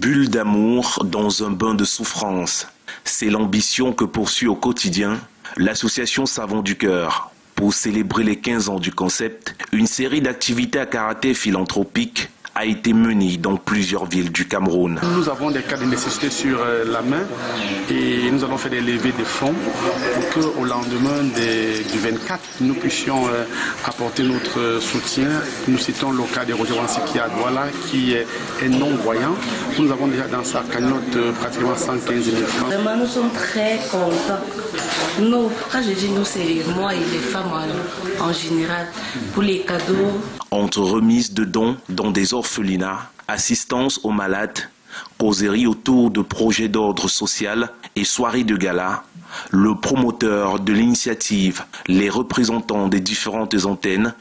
bulle d'amour dans un bain de souffrance. C'est l'ambition que poursuit au quotidien l'association Savons du Cœur. Pour célébrer les 15 ans du concept, une série d'activités à caractère philanthropique a été menée dans plusieurs villes du Cameroun. Nous avons des cas de nécessité sur la main et nous allons faire des levées de fonds pour qu'au lendemain du 24, nous puissions apporter notre soutien. Nous citons le cas de Roger Wansiki à Douala qui est non-voyant. Nous avons déjà dans sa cagnotte pratiquement 115 000 francs. Vraiment, nous sommes très contents. Nous, quand je dis nous, c'est moi et les femmes en général, pour les cadeaux. Entre remise de dons dans des orphelinats, assistance aux malades, causeries autour de projets d'ordre social et soirées de gala, le promoteur de l'initiative, les représentants des différentes antennes,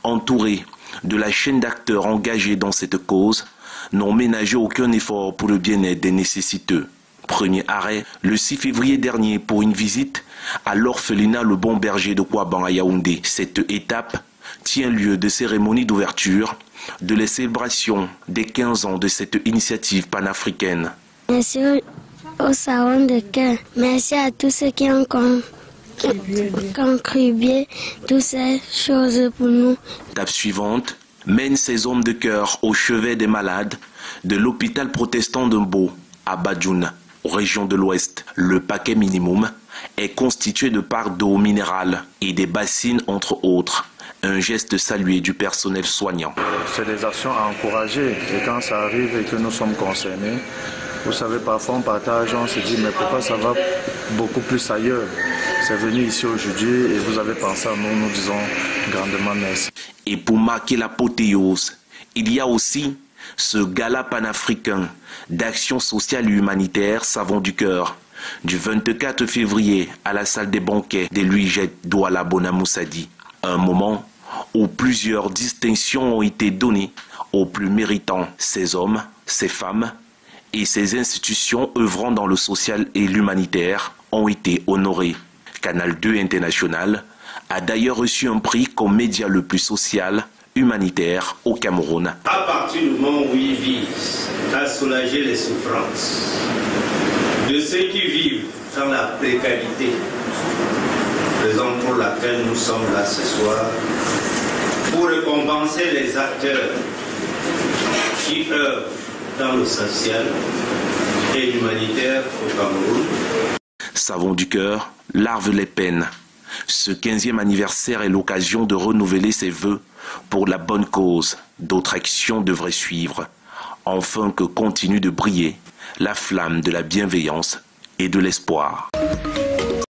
entourés de la chaîne d'acteurs engagés dans cette cause, n'ont ménagé aucun effort pour le bien-être des nécessiteux. Premier arrêt, le 6 février dernier, pour une visite à l'orphelinat Le Bon Berger de Kouaban à Yaoundé. Cette étape tient lieu de cérémonie d'ouverture de la célébration des 15 ans de cette initiative panafricaine. Merci au Savons du Cœur. Merci à tous ceux qui ont contribué toutes ces choses pour nous. Étape suivante, mène ces hommes de cœur au chevet des malades de l'hôpital protestant de Mbo à Badjoun, région de l'Ouest. Le paquet minimum est constitué de parts d'eau minérale et des bassines entre autres. Un geste salué du personnel soignant. C'est des actions à encourager et quand ça arrive et que nous sommes concernés, vous savez, parfois on partage, on se dit mais pourquoi ça va beaucoup plus ailleurs? C'est venu ici aujourd'hui et vous avez pensé à nous, nous disons grandement merci. Et pour marquer l'apothéose, il y a aussi ce gala panafricain d'action sociale et humanitaire Savons du Cœur du 24 février à la salle des banquets de l'UIJET Douala Bonamoussadi. Un moment où plusieurs distinctions ont été données aux plus méritants. Ces hommes, ces femmes et ces institutions œuvrant dans le social et l'humanitaire ont été honorés. Canal 2 International a d'ailleurs reçu un prix comme média le plus social, humanitaire au Cameroun. À partir du moment où ils visent à soulager les souffrances de ceux qui vivent dans la précarité, raison pour laquelle nous sommes là ce soir, pour récompenser les acteurs qui œuvrent dans le social et l'humanitaire au Cameroun. Savons du Cœur larve les peines. Ce 15e anniversaire est l'occasion de renouveler ses vœux pour la bonne cause. D'autres actions devraient suivre, afin que continue de briller la flamme de la bienveillance et de l'espoir.